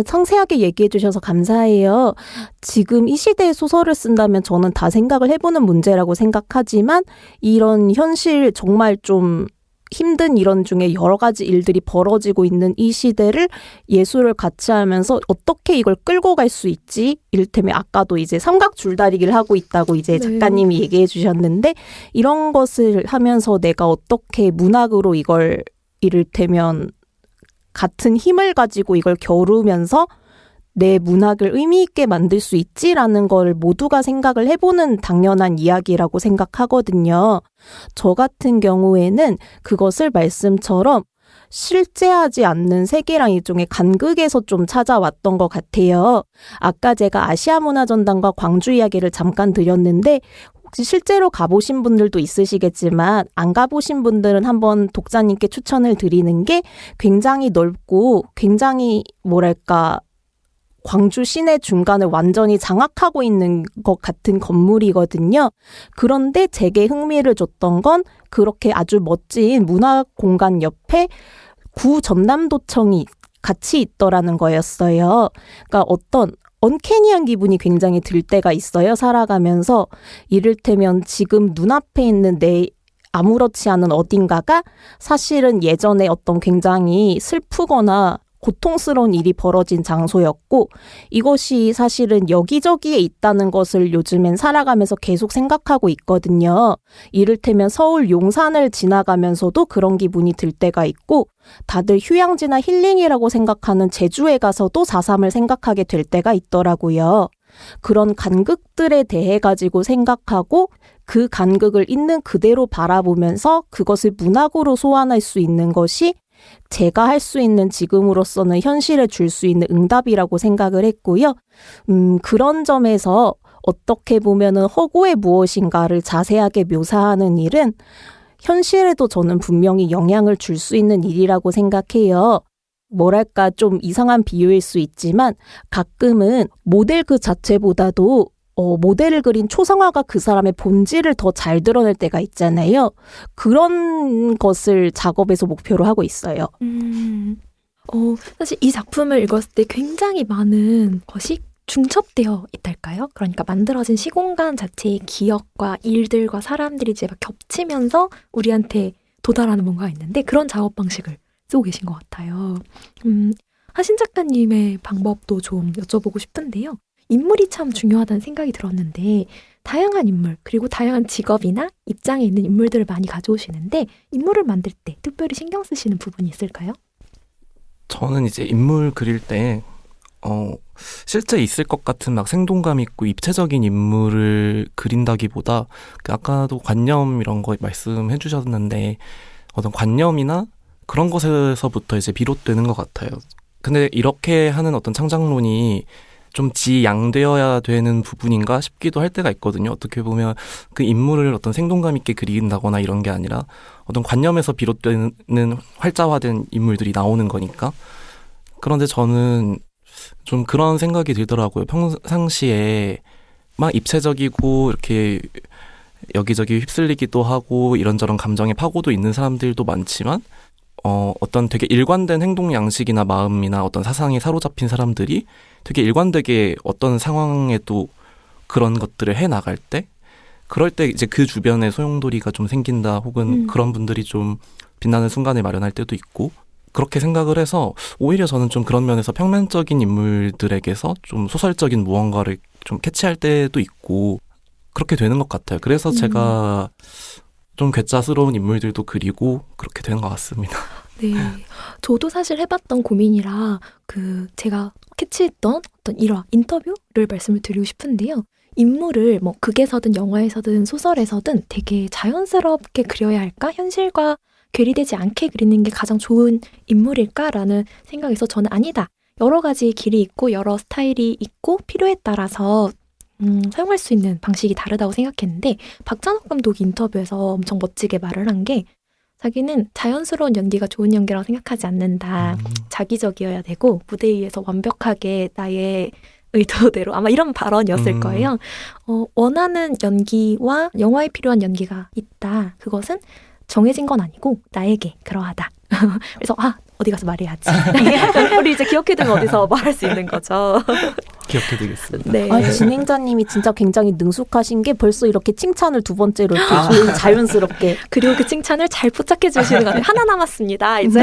상세하게 얘기해 주셔서 감사해요. 지금 이 시대에 소설을 쓴다면 저는 다 생각을 해보는 문제라고 생각하지만, 이런 현실 정말 좀 힘든 이런 중에 여러 가지 일들이 벌어지고 있는 이 시대를 예술을 같이 하면서 어떻게 이걸 끌고 갈 수 있지? 이를테면 아까도 이제 삼각 줄다리기를 하고 있다고 이제 작가님이 얘기해 주셨는데, 이런 것을 하면서 내가 어떻게 문학으로 이걸 이를테면 같은 힘을 가지고 이걸 겨루면서 내 문학을 의미 있게 만들 수 있지라는 걸 모두가 생각을 해보는 당연한 이야기라고 생각하거든요. 저 같은 경우에는 그것을 말씀처럼 실제하지 않는 세계랑 일종의 간극에서 좀 찾아왔던 것 같아요. 아까 제가 아시아문화전당과 광주 이야기를 잠깐 드렸는데, 혹시 실제로 가보신 분들도 있으시겠지만 안 가보신 분들은 한번 독자님께 추천을 드리는 게, 굉장히 넓고 굉장히 뭐랄까 광주 시내 중간을 완전히 장악하고 있는 것 같은 건물이거든요. 그런데 제게 흥미를 줬던 건 그렇게 아주 멋진 문화 공간 옆에 구 전남도청이 같이 있더라는 거였어요. 그러니까 어떤 언캐니한 기분이 굉장히 들 때가 있어요. 살아가면서. 이를테면 지금 눈앞에 있는 내 아무렇지 않은 어딘가가 사실은 예전에 어떤 굉장히 슬프거나 고통스러운 일이 벌어진 장소였고 이것이 사실은 여기저기에 있다는 것을 요즘엔 살아가면서 계속 생각하고 있거든요. 이를테면 서울 용산을 지나가면서도 그런 기분이 들 때가 있고 다들 휴양지나 힐링이라고 생각하는 제주에 가서도 4.3을 생각하게 될 때가 있더라고요. 그런 간극들에 대해 가지고 생각하고 그 간극을 있는 그대로 바라보면서 그것을 문학으로 소환할 수 있는 것이 제가 할 수 있는 지금으로서는 현실에 줄 수 있는 응답이라고 생각을 했고요. 그런 점에서 어떻게 보면은 허구의 무엇인가를 자세하게 묘사하는 일은 현실에도 저는 분명히 영향을 줄 수 있는 일이라고 생각해요. 뭐랄까 좀 이상한 비유일 수 있지만 가끔은 모델 그 자체보다도 모델을 그린 초상화가 그 사람의 본질을 더 잘 드러낼 때가 있잖아요. 그런 것을 작업에서 목표로 하고 있어요. 사실 이 작품을 읽었을 때 굉장히 많은 것이 중첩되어 있달까요? 그러니까 만들어진 시공간 자체의 기억과 일들과 사람들이 이제 막 겹치면서 우리한테 도달하는 뭔가가 있는데 그런 작업 방식을 쓰고 계신 것 같아요. 하신 작가님의 방법도 좀 여쭤보고 싶은데요. 인물이 참 중요하다는 생각이 들었는데 다양한 인물 그리고 다양한 직업이나 입장에 있는 인물들을 많이 가져오시는데 인물을 만들 때 특별히 신경 쓰시는 부분이 있을까요? 저는 이제 인물 그릴 때 실제 있을 것 같은 막 생동감 있고 입체적인 인물을 그린다기보다 아까도 관념 이런 거 말씀해 주셨는데 어떤 관념이나 그런 것에서부터 이제 비롯되는 것 같아요. 근데 이렇게 하는 어떤 창작론이 좀 지양되어야 되는 부분인가 싶기도 할 때가 있거든요. 어떻게 보면 그 인물을 어떤 생동감 있게 그린다거나 이런 게 아니라 어떤 관념에서 비롯되는 활자화된 인물들이 나오는 거니까. 그런데 저는 좀 그런 생각이 들더라고요. 평상시에 막 입체적이고 이렇게 여기저기 휩쓸리기도 하고 이런저런 감정에 파고도 있는 사람들도 많지만 어떤 되게 일관된 행동 양식이나 마음이나 어떤 사상에 사로잡힌 사람들이 되게 일관되게 어떤 상황에도 그런 것들을 해나갈 때 그럴 때 이제 그 주변에 소용돌이가 좀 생긴다 혹은 그런 분들이 좀 빛나는 순간을 마련할 때도 있고 그렇게 생각을 해서 오히려 저는 좀 그런 면에서 평면적인 인물들에게서 좀 소설적인 무언가를 좀 캐치할 때도 있고 그렇게 되는 것 같아요. 그래서 제가 좀 괴짜스러운 인물들도 그리고 그렇게 되는 것 같습니다. 네, 저도 사실 해봤던 고민이라 제가 캐치했던 어떤 일화, 인터뷰를 말씀을 드리고 싶은데요. 인물을 뭐 극에서든 영화에서든 소설에서든 되게 자연스럽게 그려야 할까? 현실과 괴리되지 않게 그리는 게 가장 좋은 인물일까라는 생각에서 저는 아니다. 여러 가지 길이 있고 여러 스타일이 있고 필요에 따라서 사용할 수 있는 방식이 다르다고 생각했는데 박찬욱 감독이 인터뷰에서 엄청 멋지게 말을 한 게 자기는 자연스러운 연기가 좋은 연기라고 생각하지 않는다. 자기적이어야 되고 무대 위에서 완벽하게 나의 의도대로 아마 이런 발언이었을 거예요. 원하는 연기와 영화에 필요한 연기가 있다. 그것은 정해진 건 아니고 나에게 그러하다. 그래서 어디 가서 말해야지. 우리 이제 기억해두면 어디서 말할 수 있는 거죠. 기억해두겠습니다. 네. 진행자님이 진짜 굉장히 능숙하신 게 벌써 이렇게 칭찬을 두 번째로 이렇게 자연스럽게. 그리고 그 칭찬을 잘 포착해 주시는 것 같아요. 하나 남았습니다. 이제.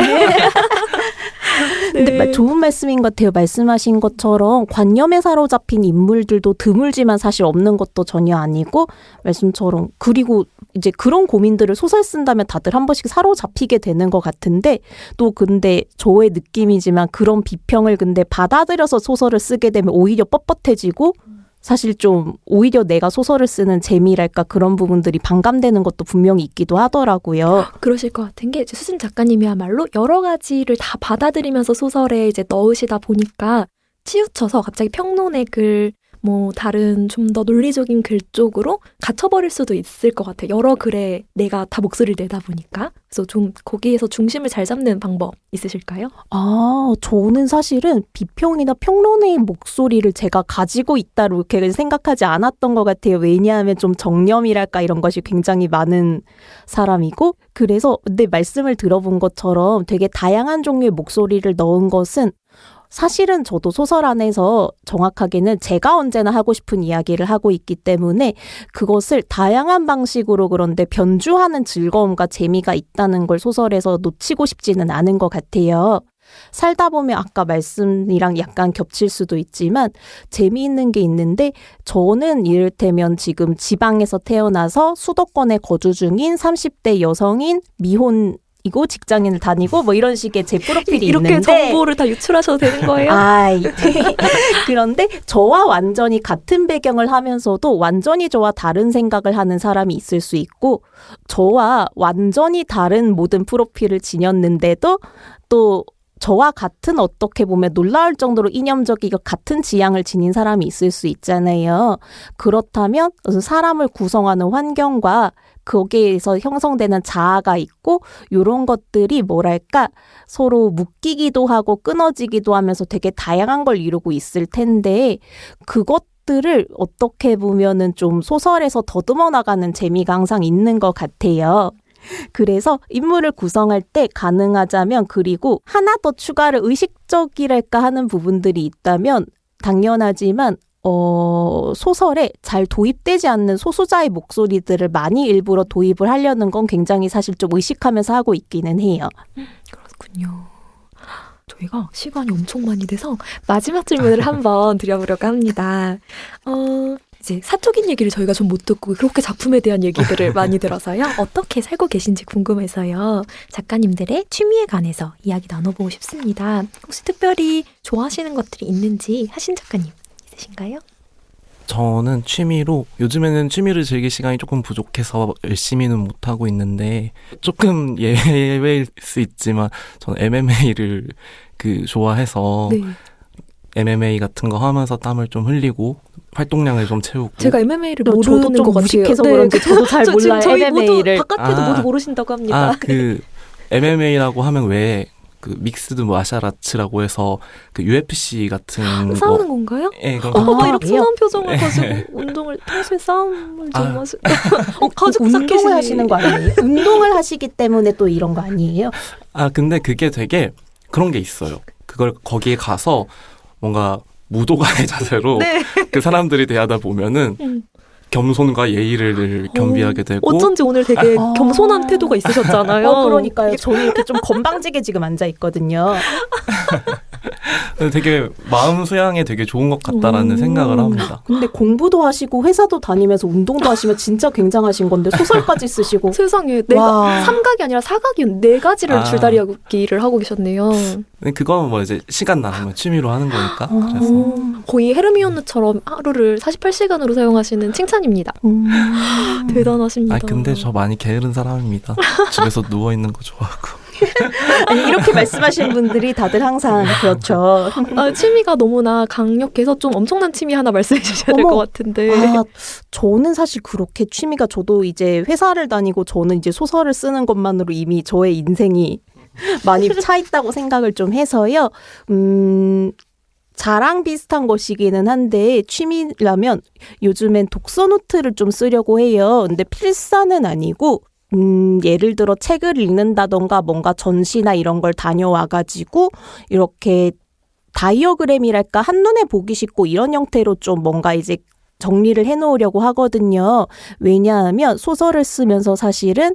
근데 좋은 말씀인 것 같아요. 말씀하신 것처럼 관념에 사로잡힌 인물들도 드물지만 사실 없는 것도 전혀 아니고 말씀처럼 그리고 이제 그런 고민들을 소설 쓴다면 다들 한 번씩 사로잡히게 되는 것 같은데 또 근데 저의 느낌이지만 그런 비평을 근데 받아들여서 소설을 쓰게 되면 오히려 뻣뻣해지고 사실 좀 오히려 내가 소설을 쓰는 재미랄까 그런 부분들이 반감되는 것도 분명히 있기도 하더라고요. 그러실 것 같은 게 이제 수진 작가님이야말로 여러 가지를 다 받아들이면서 소설에 이제 넣으시다 보니까 치우쳐서 갑자기 평론의 글, 뭐 다른 좀 더 논리적인 글 쪽으로 갇혀버릴 수도 있을 것 같아요. 여러 글에 내가 다 목소리를 내다 보니까. 그래서 좀 거기에서 중심을 잘 잡는 방법 있으실까요? 저는 사실은 비평이나 평론의 목소리를 제가 가지고 있다고 이렇게 생각하지 않았던 것 같아요. 왜냐하면 좀 정념이랄까 이런 것이 굉장히 많은 사람이고, 그래서 근데 말씀을 들어본 것처럼 되게 다양한 종류의 목소리를 넣은 것은 사실은 저도 소설 안에서 정확하게는 제가 언제나 하고 싶은 이야기를 하고 있기 때문에 그것을 다양한 방식으로 그런데 변주하는 즐거움과 재미가 있다는 걸 소설에서 놓치고 싶지는 않은 것 같아요. 살다 보면 아까 말씀이랑 약간 겹칠 수도 있지만 재미있는 게 있는데, 저는 이를테면 지금 지방에서 태어나서 수도권에 거주 중인 30대 여성인 미혼이고 직장인을 다니고 뭐 이런 식의 제 프로필이 이렇게 있는데 정보를 다 유출하셔도 되는 거예요? 그런데 저와 완전히 같은 배경을 하면서도 완전히 저와 다른 생각을 하는 사람이 있을 수 있고, 저와 완전히 다른 모든 프로필을 지녔는데도 또 저와 같은, 어떻게 보면 놀라울 정도로 이념적이고 같은 지향을 지닌 사람이 있을 수 있잖아요. 그렇다면 사람을 구성하는 환경과 거기에서 형성되는 자아가 있고, 이런 것들이 뭐랄까 서로 묶이기도 하고 끊어지기도 하면서 되게 다양한 걸 이루고 있을 텐데, 그것들을 어떻게 보면은 좀 소설에서 더듬어 나가는 재미가 항상 있는 것 같아요. 그래서 인물을 구성할 때 가능하자면, 그리고 하나 더 추가를 의식적이랄까 하는 부분들이 있다면 당연하지만 소설에 잘 도입되지 않는 소수자의 목소리들을 많이 일부러 도입을 하려는 건 굉장히 사실 좀 의식하면서 하고 있기는 해요. 그렇군요. 저희가 시간이 엄청 많이 돼서 마지막 질문을 한번 드려보려고 합니다. 이제 사적인 얘기를 저희가 좀 못 듣고 그렇게 작품에 대한 얘기들을 많이 들어서요. 어떻게 살고 계신지 궁금해서요. 작가님들의 취미에 관해서 이야기 나눠보고 싶습니다. 혹시 특별히 좋아하시는 것들이 있는지 하신 작가님 있으신가요? 저는 취미로, 요즘에는 취미를 즐길 시간이 조금 부족해서 열심히는 못하고 있는데, 조금 예외일 수 있지만 저는 MMA를 좋아해서 네. MMA 같은 거 하면서 땀을 좀 흘리고 활동량을 좀 채우고. 제가 MMA를 저도 모르는 좀 것 같아요. 무식해서 네. 그런지 저도 잘 지금 몰라요, 저희 MMA를. 모두 바깥에도 모두 모르신다고 합니다. MMA라고 하면 왜 믹스드 마샬 아츠라고 해서 UFC 같은 싸우는 건가요? 예, 그런 오빠 이렇게 그래요? 순한 표정을 가지고 운동을 평소에 싸움을 좀 하시. 가죽 운동을 하시는 거 아니에요? 운동을 하시기 때문에 또 이런 거 아니에요? 근데 그게 되게 그런 게 있어요. 그걸 거기에 가서 뭔가 무도가의 자세로 네. 그 사람들이 대하다 보면은 겸손과 예의를 겸비하게 되고. 어쩐지 오늘 되게 겸손한 태도가 있으셨잖아요. 그러니까요. 저는 이렇게 좀 건방지게 지금 앉아 있거든요. 되게 마음 수양에 되게 좋은 것 같다라는 생각을 합니다. 근데 공부도 하시고 회사도 다니면서 운동도 하시면 진짜 굉장하신 건데 소설까지 쓰시고. 세상에 와. 삼각이 아니라 사각이 네 가지를 줄다리기를 하고 계셨네요. 근데 그건 뭐 이제 시간 나면 취미로 하는 거니까. 그래서 거의 헤르미온느처럼 하루를 48시간으로 사용하시는 칭찬입니다. 대단하십니다. 근데 저 많이 게으른 사람입니다. 집에서 누워 있는 거 좋아하고. 아니, 이렇게 말씀하시는 분들이 다들 항상 그렇죠. 취미가 너무나 강력해서 좀 엄청난 취미 하나 말씀해 주셔야 될 것 같은데. 저는 사실 그렇게 취미가, 저도 이제 회사를 다니고 저는 이제 소설을 쓰는 것만으로 이미 저의 인생이 많이 차 있다고 생각을 좀 해서요. 자랑 비슷한 것이기는 한데, 취미라면 요즘엔 독서 노트를 좀 쓰려고 해요. 근데 필사는 아니고 예를 들어 책을 읽는다던가 뭔가 전시나 이런 걸 다녀와가지고 이렇게 다이어그램이랄까 한눈에 보기 쉽고 이런 형태로 좀 뭔가 이제 정리를 해놓으려고 하거든요. 왜냐하면 소설을 쓰면서 사실은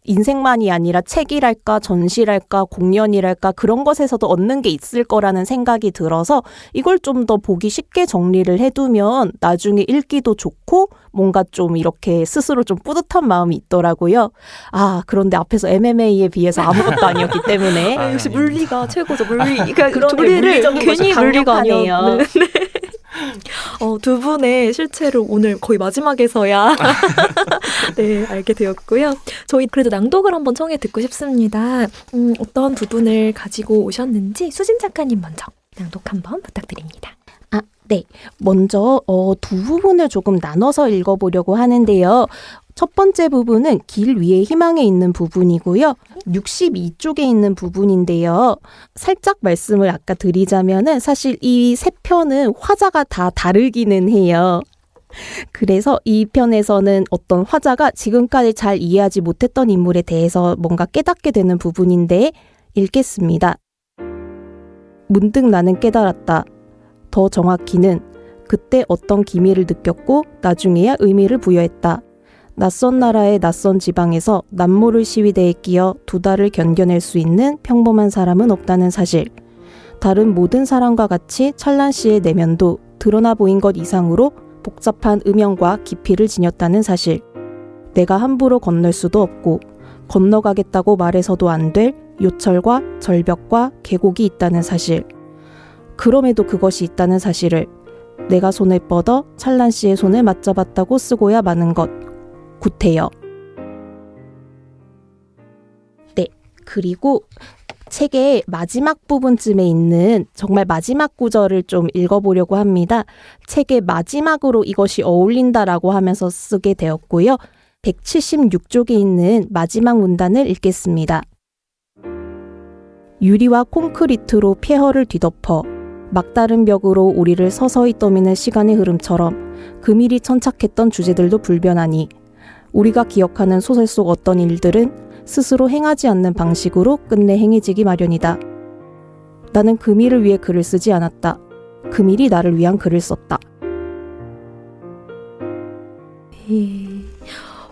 인생만이 아니라 책이랄까 전시랄까 공연이랄까 그런 것에서도 얻는 게 있을 거라는 생각이 들어서 이걸 좀 더 보기 쉽게 정리를 해두면 나중에 읽기도 좋고 뭔가 좀 이렇게 스스로 좀 뿌듯한 마음이 있더라고요. 그런데 앞에서 MMA에 비해서 아무것도 아니었기 때문에. 역시 물리가 최고죠. 그러니까 그런데 물리를 물리적인 것이 괜히 물리가 강력하네요. 아니었네. 두 분의 실체를 오늘 거의 마지막에서야 네, 알게 되었고요. 저희 그래도 낭독을 한번 청해 듣고 싶습니다. 어떤 부분을 가지고 오셨는지 수진 작가님 먼저 낭독 한번 부탁드립니다. 먼저 두 부분을 조금 나눠서 읽어보려고 하는데요. 첫 번째 부분은 길 위에 희망에 있는 부분이고요. 62쪽에 있는 부분인데요. 살짝 말씀을 아까 드리자면은 사실 이 세 편은 화자가 다 다르기는 해요. 그래서 이 편에서는 어떤 화자가 지금까지 잘 이해하지 못했던 인물에 대해서 뭔가 깨닫게 되는 부분인데 읽겠습니다. 문득 나는 깨달았다. 더 정확히는 그때 어떤 기미를 느꼈고 나중에야 의미를 부여했다. 낯선 나라의 낯선 지방에서 남모를 시위대에 끼어 두 달을 견뎌낼 수 있는 평범한 사람은 없다는 사실. 다른 모든 사람과 같이 찰란 씨의 내면도 드러나 보인 것 이상으로 복잡한 음영과 깊이를 지녔다는 사실. 내가 함부로 건널 수도 없고 건너가겠다고 말해서도 안 될 요철과 절벽과 계곡이 있다는 사실. 그럼에도 그것이 있다는 사실을 내가 손을 뻗어 찰란 씨의 손을 맞잡았다고 쓰고야 마는 것. 구태여. 네, 그리고 책의 마지막 부분쯤에 있는 정말 마지막 구절을 좀 읽어보려고 합니다. 책의 마지막으로 이것이 어울린다라고 하면서 쓰게 되었고요. 176쪽에 있는 마지막 문단을 읽겠습니다. 유리와 콘크리트로 폐허를 뒤덮어 막다른 벽으로 우리를 서서히 떠미는 시간의 흐름처럼 금일이 천착했던 주제들도 불변하니 우리가 기억하는 소설 속 어떤 일들은 스스로 행하지 않는 방식으로 끝내 행해지기 마련이다. 나는 금일을 위해 글을 쓰지 않았다. 금일이 나를 위한 글을 썼다.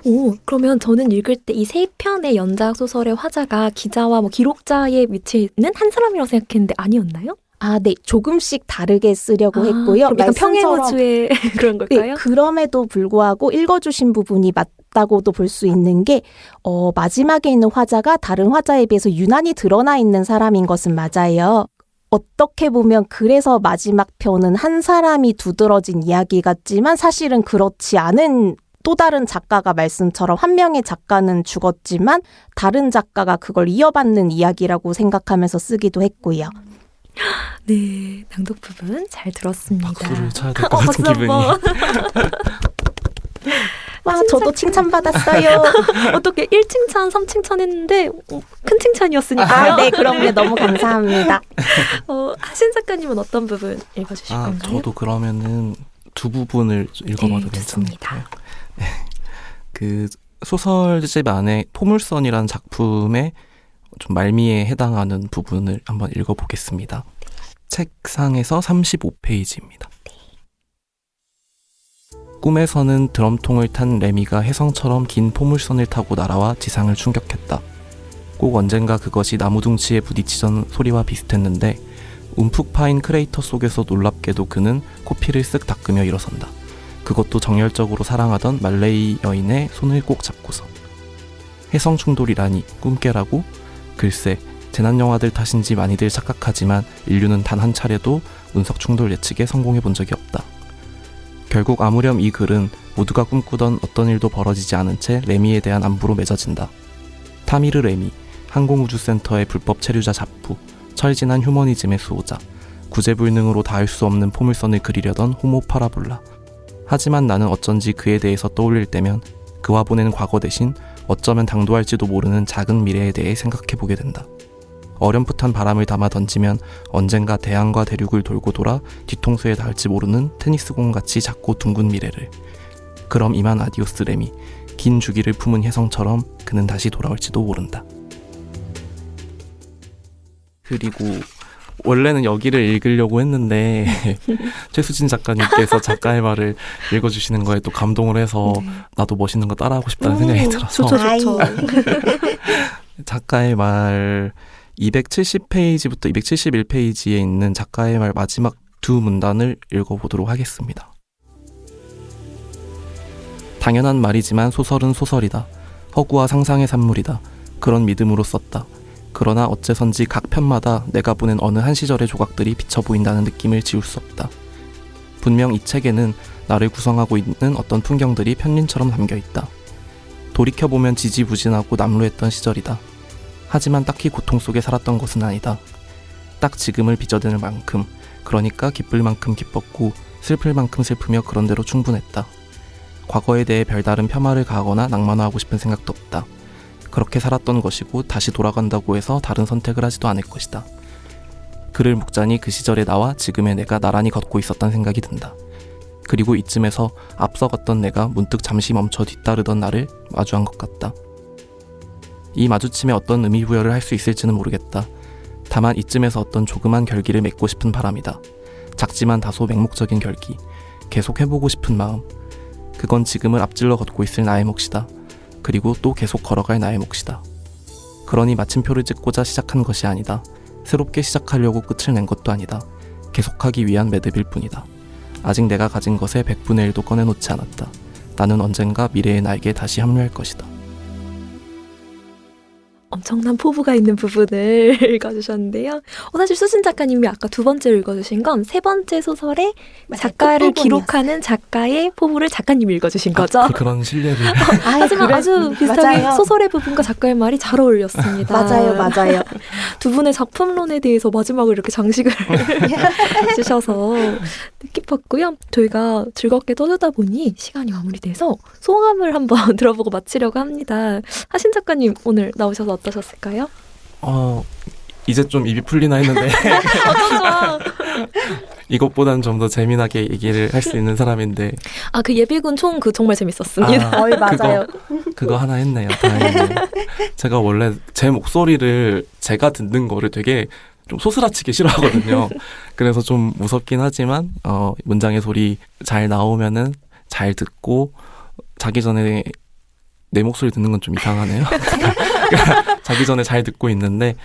오, 그러면 저는 읽을 때 이 세 편의 연작 소설의 화자가 기자와 기록자의 위치에 있는 한 사람이라고 생각했는데 아니었나요? 아, 네. 조금씩 다르게 쓰려고 했고요. 그럼 약간 평행우주의 그런 걸까요? 네, 그럼에도 불구하고 읽어주신 부분이 맞다고도 볼 수 있는 게 마지막에 있는 화자가 다른 화자에 비해서 유난히 드러나 있는 사람인 것은 맞아요. 어떻게 보면 그래서 마지막 편은 한 사람이 두드러진 이야기 같지만 사실은 그렇지 않은 또 다른 작가가 말씀처럼 한 명의 작가는 죽었지만 다른 작가가 그걸 이어받는 이야기라고 생각하면서 쓰기도 했고요. 네, 낭독 부분 잘 들었습니다. 박수를 쳐야 될 것 같은 기분이. 와, 저도 칭찬받았어요. 어떻게 1칭찬, 3칭찬 했는데 큰 칭찬이었으니까요. 아, 네, 그럼요. 너무 감사합니다. 하신 작가님은 어떤 부분 읽어주실 건가요? 저도 그러면은 두 부분을 읽어봐도 괜찮을까요? 그 소설집 안에 포물선이라는 작품의 좀 말미에 해당하는 부분을 한번 읽어보겠습니다. 책상에서 35페이지입니다. 꿈에서는 드럼통을 탄 레미가 혜성처럼 긴 포물선을 타고 날아와 지상을 충격했다. 꼭 언젠가 그것이 나무둥치에 부딪히던 소리와 비슷했는데 움푹 파인 크레이터 속에서 놀랍게도 그는 코피를 쓱 닦으며 일어선다. 그것도 정열적으로 사랑하던 말레이 여인의 손을 꼭 잡고서. 혜성 충돌이라니 꿈깨라고? 글쎄, 재난영화들 탓인지 많이들 착각하지만 인류는 단 한 차례도 운석 충돌 예측에 성공해 본 적이 없다. 결국 아무렴 이 글은 모두가 꿈꾸던 어떤 일도 벌어지지 않은 채 레미에 대한 안부로 맺어진다. 타미르 레미, 항공우주센터의 불법 체류자 잡부, 철진한 휴머니즘의 수호자, 구제불능으로 닿을 수 없는 포물선을 그리려던 호모 파라볼라. 하지만 나는 어쩐지 그에 대해서 떠올릴 때면 그와 보낸 과거 대신 어쩌면 당도할지도 모르는 작은 미래에 대해 생각해보게 된다. 어렴풋한 바람을 담아 던지면 언젠가 대양과 대륙을 돌고 돌아 뒤통수에 닿을지 모르는 테니스공같이 작고 둥근 미래를. 그럼 이만 아디오스 레미, 긴 주기를 품은 혜성처럼 그는 다시 돌아올지도 모른다. 그리고 원래는 여기를 읽으려고 했는데 최수진 작가님께서 작가의 말을 읽어주시는 거에 또 감동을 해서 나도 멋있는 거 따라하고 싶다는 생각이 들어서 좋죠. 작가의 말 270페이지부터 271페이지에 있는 작가의 말 마지막 두 문단을 읽어보도록 하겠습니다. 당연한 말이지만 소설은 소설이다. 허구와 상상의 산물이다. 그런 믿음으로 썼다. 그러나 어째선지 각 편마다 내가 보낸 어느 한 시절의 조각들이 비쳐 보인다는 느낌을 지울 수 없다. 분명 이 책에는 나를 구성하고 있는 어떤 풍경들이 편린처럼 담겨있다. 돌이켜보면 지지부진하고 남루했던 시절이다. 하지만 딱히 고통 속에 살았던 것은 아니다. 딱 지금을 빚어대는 만큼, 그러니까 기쁠 만큼 기뻤고 슬플 만큼 슬프며 그런대로 충분했다. 과거에 대해 별다른 폄하를 가하거나 낭만화하고 싶은 생각도 없다. 그렇게 살았던 것이고 다시 돌아간다고 해서 다른 선택을 하지도 않을 것이다. 글을 묵자니 그 시절의 나와 지금의 내가 나란히 걷고 있었던 생각이 든다. 그리고 이쯤에서 앞서 갔던 내가 문득 잠시 멈춰 뒤따르던 나를 마주한 것 같다. 이 마주침에 어떤 의미 부여를 할 수 있을지는 모르겠다. 다만 이쯤에서 어떤 조그만 결기를 맺고 싶은 바람이다. 작지만 다소 맹목적인 결기. 계속 해보고 싶은 마음. 그건 지금을 앞질러 걷고 있을 나의 몫이다. 그리고 또 계속 걸어갈 나의 몫이다. 그러니 마침표를 찍고자 시작한 것이 아니다. 새롭게 시작하려고 끝을 낸 것도 아니다. 계속하기 위한 매듭일 뿐이다. 아직 내가 가진 것의 100분의 1도 꺼내놓지 않았다. 나는 언젠가 미래의 나에게 다시 합류할 것이다. 엄청난 포부가 있는 부분을 읽어주셨는데요. 사실 수진 작가님이 아까 두 번째로 읽어주신 건 세 번째 소설의 작가를 끝부분이었어요. 기록하는 작가의 포부를 작가님이 읽어주신 거죠. 그런 신뢰를. 하지만 아주 비슷하게 맞아요. 소설의 부분과 작가의 말이 잘 어울렸습니다. 맞아요. 두 분의 작품론에 대해서 마지막으로 이렇게 장식을 해주셔서 뜻깊었고요. 저희가 즐겁게 떠들다 보니 시간이 마무리돼서 소감을 한번 들어보고 마치려고 합니다. 하신 작가님 오늘 나오셔서 어떠셨을까요? 이제 좀 입이 풀리나 했는데 좋아. 이것보다는 좀 더 재미나게 얘기를 할 수 있는 사람인데 그 예비군 총 정말 재밌었습니다. 맞아요. 그거 하나 했네요. 다행이네요. 제가 원래 제 목소리를 제가 듣는 거를 되게 좀 소스라치게 싫어하거든요. 그래서 좀 무섭긴 하지만 문장의 소리 잘 나오면은 잘 듣고 자기 전에 내 목소리 듣는 건 좀 이상하네요. 자기 전에 잘 듣고 있는데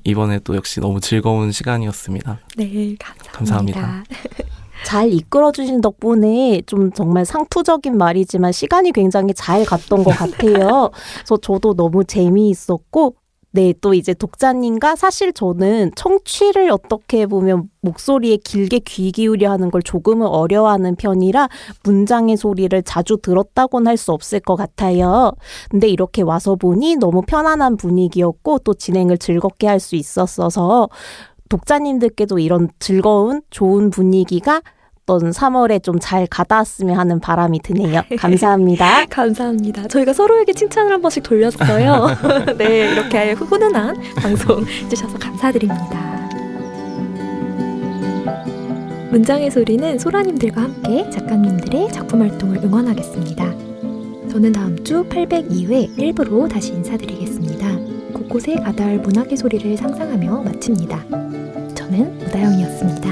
이번에 또 역시 너무 즐거운 시간이었습니다. 네, 감사합니다. 잘 이끌어주신 덕분에 좀 정말 상투적인 말이지만 시간이 굉장히 잘 갔던 것 같아요. 그래서 저도 너무 재미있었고 네, 또 이제 독자님과 사실 저는 청취를 어떻게 보면 목소리에 길게 귀 기울여 하는 걸 조금은 어려워하는 편이라 문장의 소리를 자주 들었다고는 할 수 없을 것 같아요. 근데 이렇게 와서 보니 너무 편안한 분위기였고 또 진행을 즐겁게 할 수 있었어서 독자님들께도 이런 즐거운 좋은 분위기가 어떤 3월에 좀 잘 가닿았으면 하는 바람이 드네요. 감사합니다. 감사합니다. 저희가 서로에게 칭찬을 한 번씩 돌렸어요. 네, 이렇게 훈훈한 방송 해주셔서 감사드립니다. 문장의 소리는 소라님들과 함께 작가님들의 작품 활동을 응원하겠습니다. 저는 다음 주 802회 1부로 다시 인사드리겠습니다. 곳곳에 가닿을 문학의 소리를 상상하며 마칩니다. 저는 우다영이었습니다.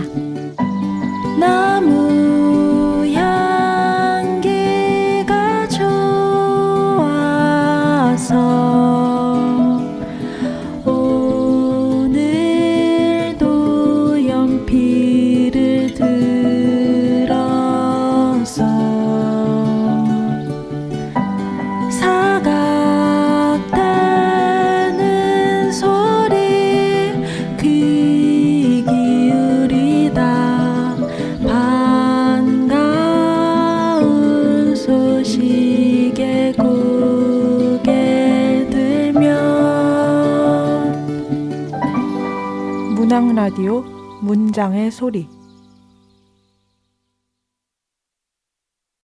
나무 향기가 좋아서 오늘도 연필을 들어서 사각대는 소리 귀 기울이다 반가운 소식에 고개 들면 문학 라디오 문장의 소리